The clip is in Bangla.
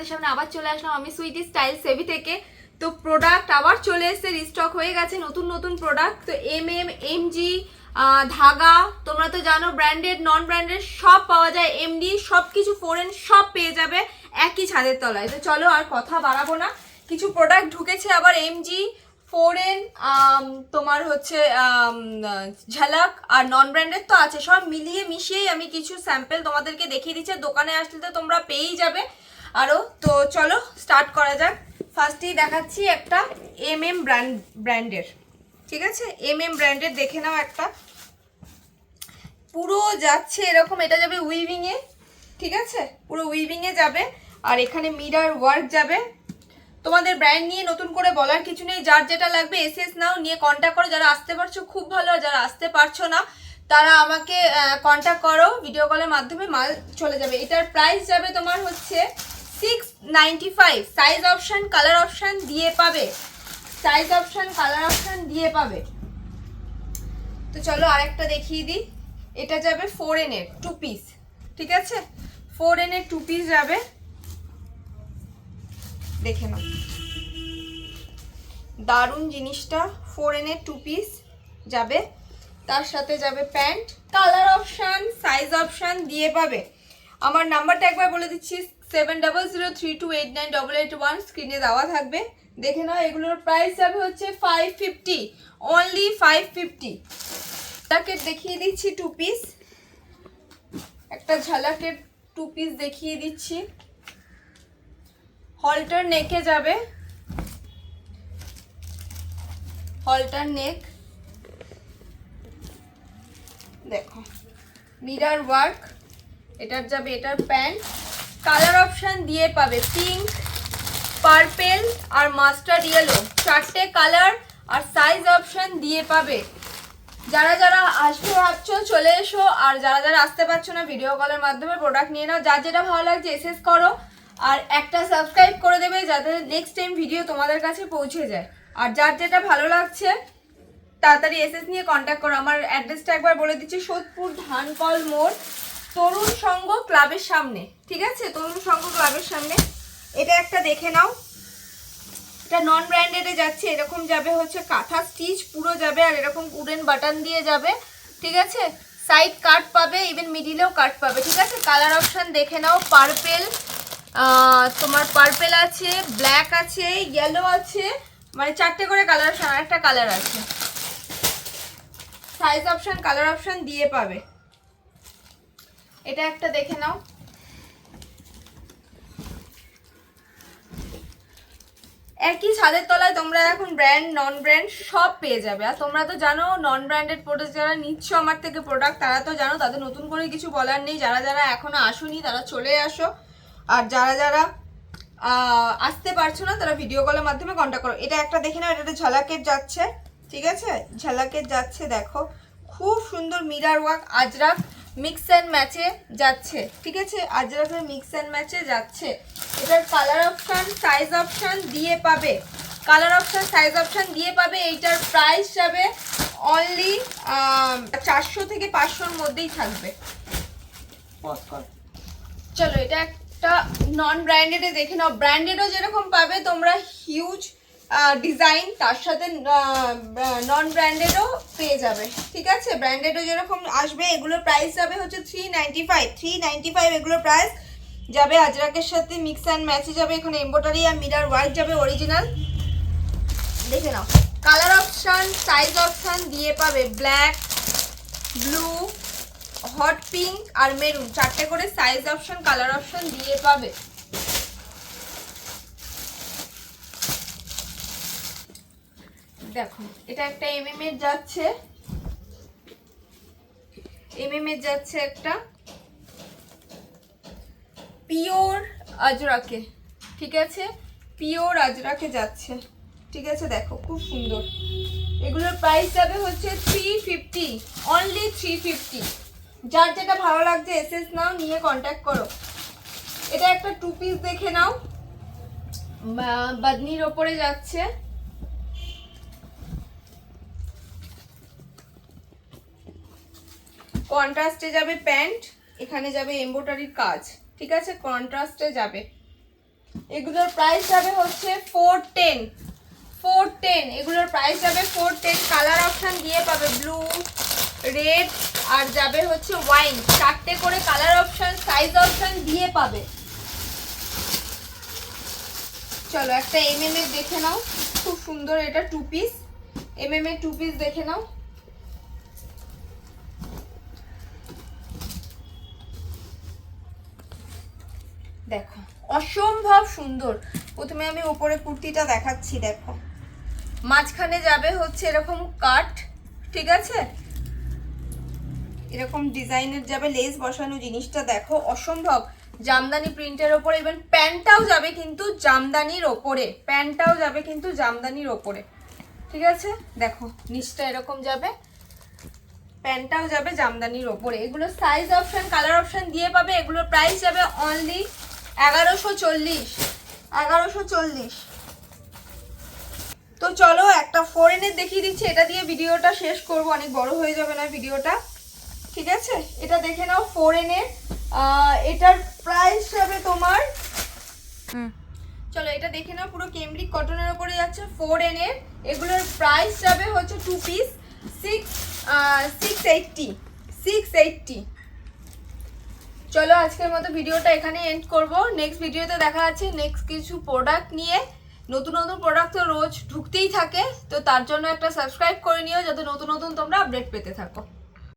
তোমাদের সামনে আবার চলে আসলাম আমি সুইটি স্টাইল সেভি থেকে। তো প্রোডাক্ট আবার চলে এসেছে, রিস্টক হয়ে গেছে নতুন নতুন প্রোডাক্ট। তো এমজি ধাগা, তোমরা তো জানো ব্র্যান্ডেড নন ব্র্যান্ডেড সব পাওয়া যায়, এমডি সব কিছু ফোরেন সব পেয়ে যাবে একই ছাদের তলায়। তো চলো আর কথা বাড়াবো না, কিছু প্রোডাক্ট ঢুকেছে আবার এমজি ফোরেন, তোমার হচ্ছে ঝালাক আর নন ব্র্যান্ডেড তো আছে, সব মিলিয়ে মিশিয়েই আমি কিছু স্যাম্পল তোমাদেরকে দেখিয়ে দিচ্ছি। দোকানে আসলে তো তোমরা পেয়েই যাবে আরও। তো চলো স্টার্ট করা যাক। ফার্স্টেই দেখাচ্ছি একটা ব্র্যান্ডের, ঠিক আছে, ব্র্যান্ডের দেখে নাও। একটা পুরো যাচ্ছে এরকম, এটা যাবে উইভিংয়ে, ঠিক আছে, পুরো উইভিংয়ে যাবে। আর এখানে মিরর ওয়ার্ক যাবে। তোমাদের ব্র্যান্ড নিয়ে নতুন করে বলার কিছু নেই, যার যেটা লাগবে এসএস নাও, নিয়ে কন্ট্যাক্ট করো। যারা আসতে পারছো খুব ভালো, আর যারা আসতে পারছো না তারা আমাকে কন্ট্যাক্ট করো, ভিডিও কলের মাধ্যমে মাল চলে যাবে। এটার প্রাইস যাবে তোমার হচ্ছে 695। সাইজ অপশান কালার অপশান দিয়ে পাবে, সাইজ অপশান কালার অপশান দিয়ে পাবে। তো চলো আরেকটা দেখিয়ে দিই। এটা যাবে 4N এর 2 পিস, ঠিক আছে, 4N এর 2 পিস যাবে, দেখে নাও দারুণ জিনিসটা। 4N এর 2 পিস যাবে, তার সাথে যাবে pant, colour option size option দিয়ে পাবে। আমার নাম্বারটা একবার বলে দিচ্ছি, 7003289881, স্ক্রিনে দেওয়া থাকবে, দেখে নাও। এগুলোর প্রাইস যাবে হচ্ছে 550, অনলি 550। ঝালাকের দেখিয়ে দিচ্ছি 2 পিস, একটা ঝালাকের 2 পিস দেখিয়ে দিচ্ছি। হলটার নেকে যাবে, হলটার নেক দেখো, মিরর ওয়ার্ক, এটার যাবে, এটার প্যান্ট, কালার অপশান দিয়ে পাবে পিঙ্ক, পার্পেল আর মাস্টার্ড ইয়েলো, 4টে কালার আর সাইজ অপশান দিয়ে পাবে। যারা যারা আসবে ভাবছো চলে এসো, আর যারা যারা আসতে পারছো না ভিডিও কলের মাধ্যমে প্রোডাক্ট নিয়ে নাও। যার যেটা ভালো লাগছে এসএস করো, আর একটা সাবস্ক্রাইব করে দেবে যাতে নেক্সট টাইম ভিডিও তোমাদের কাছে পৌঁছে যায়। আর যার যেটা ভালো লাগছে তাড়াতাড়ি এসএস নিয়ে কন্ট্যাক্ট করো। আমার অ্যাড্রেসটা একবার বলে দিচ্ছি, সোদপুর ধানকল মোড়, তরুণ সংঘ ক্লাবের সামনে, ঠিক আছে, তরুণ সংঘ ক্লাবের সামনে। এটা একটা দেখে নাও, এটা নন ব্র্যান্ডেডে যাচ্ছে, এরকম যাবে হচ্ছে কাঁথা স্টিচ পুরো যাবে, আর এরকম উডেন বাটন দিয়ে যাবে, ঠিক আছে, সাইড কাট পাবে, ইভেন মিডিলেও কাট পাবে, ঠিক আছে। কালার অপশান দেখে নাও, পার্পেল, তোমার পার্পেল আছে, ব্ল্যাক আছে, ইয়েলো আছে, মানে 4টে করে কালার অপশান, আর একটা কালার আছে। সাইজ অপশান কালার অপশান দিয়ে পাবে। এটা একটা দেখে নাও, একই ছাদের তলায় তোমরা এখন ব্র্যান্ড নন ব্র্যান্ড সব পেয়ে যাবে। আর তোমরা তো জানো নন ব্র্যান্ডেড প্রোডাক্ট যারা নিচ্ছ আমার থেকে প্রোডাক্ট, তারা তো জানো, তাদের নতুন করে কিছু বলার নেই। যারা যারা এখনো আসোনি তারা চলে আসো, আর যারা যারা আসতে পারছো না তারা ভিডিও কলের মাধ্যমে কন্ট্যাক্ট করো। এটা একটা দেখে নাও, এটা ঝালাকের যাচ্ছে, ঠিক আছে, ঝালাকের যাচ্ছে, দেখো খুব সুন্দর mirror work, Ajrak mix and ম্যাচে যাচ্ছে, ঠিক আছে, আজরাকের মিক্স অ্যান্ড ম্যাচে যাচ্ছে। এটার কালার অপশান সাইজ অপশান দিয়ে পাবে, কালার অপশান সাইজ অপশান দিয়ে পাবে। এইটার প্রাইস যাবে অনলি 400 থেকে 500-র মধ্যেই থাকবে। চলো এটা একটা নন ব্র্যান্ডেডে দেখে নাও। ব্র্যান্ডেডও যেরকম পাবে তোমরা হিউজ ডিজাইন, তার সাথে নন ব্র্যান্ডেডও পেয়ে যাবে, ঠিক আছে। ব্র্যান্ডেডও যেরকম আসবে, এগুলোর প্রাইস যাবে হচ্ছে 395 এগুলোর প্রাইস যাবে। আজরাকের সাথে মিক্স অ্যান্ড ম্যাচে যাবে, এখানে এমব্রয়ডারি আর মিরর ওয়ার্ক যাবে অরিজিনাল, দেখে নাও। কালার অপশান সাইজ অপশান দিয়ে পাবে, ব্ল্যাক, ব্লু, হট পিঙ্ক আর মেরুন, 4টে করে সাইজ অপশান কালার অপশান দিয়ে পাবে। দেখো এটা একটা এমএম এর যাচ্ছে, এমএম এর যাচ্ছে একটা পিওর আজরাকে, ঠিক আছে, পিওর আজরাকে যাচ্ছে, ঠিক আছে, দেখো খুব সুন্দর। এগুলোর প্রাইস যাবে হচ্ছে 350, অনলি 350। যার যেটা ভালো লাগছে এসএস নাও, নিয়ে কন্ট্যাক্ট করো। এটা একটা 2 পিস দেখে নাও, বাদনির ওপরে যাচ্ছে, কন্ট্রাস্টে যাবে প্যান্ট, এখানে যাবে এমব্রয়ডারির কাজ, ঠিক আছে, কন্ট্রাস্টে যাবে। এগুলোর প্রাইস যাবে হচ্ছে 410, 410। এগুলোর প্রাইস যাবে 410। কালার অপশন দিয়ে পাবে ব্লু, রেড আর যাবে হচ্ছে ওয়াইন, 4টে করে কালার অপশন, সাইজ অপশন দিয়ে পাবে। চলো একটা এমএম এর দেখে নাও, খুব সুন্দর, এটা 2 পিস, এমএম এর 2 পিস দেখে নাও। দেখো অসম্ভব সুন্দর। প্রথমে আমি উপরে কুর্তিটা দেখাচ্ছি, দেখো মাঝখানে যাবে হচ্ছে এরকম কাট, ঠিক আছে, এরকম ডিজাইনের যাবে লেস বসানো, জিনিসটা দেখো অসম্ভব। জামদানি প্রিন্টের ওপরে, ইভেন প্যান্টটাও যাবে কিন্তু জামদানির ওপরে, প্যান্টটাও যাবে কিন্তু জামদানির ওপরে, ঠিক আছে। দেখো নিচটা এরকম যাবে, প্যান্টটাও যাবে জামদানির ওপরে। এগুলো সাইজ অপশন, কালার অপশন দিয়ে পাবে। এগুলোর প্রাইস যাবে অনলি 1140, 1140। তো চলো একটা ফরেনের দেখিয়ে দিচ্ছি, এটা দিয়ে ভিডিওটা শেষ করব, অনেক বড় হয়ে যাবে না ভিডিওটা, ঠিক আছে। এটা দেখে নাও ফরেনের, এটার প্রাইস যাবে তোমার, চলো এটা দেখে নাও, পুরো কেমব্রিক কটনের উপরে যাচ্ছে, 4N-এর। এগুলোর প্রাইস যাবে হচ্ছে 2 পিস 680, 680। চলো আজকের মতো ভিডিওটা এখানে এন্ড করব। নেক্সট ভিডিওতে দেখা যাচ্ছে নেক্সট কিছু প্রোডাক্ট নিয়ে। নতুন নতুন প্রোডাক্ট তো রোজ ঢুকতেই থাকে, তো তার জন্য একটা সাবস্ক্রাইব করে নিও যাতে নতুন নতুন তোমরা আপডেট পেতে থাকো।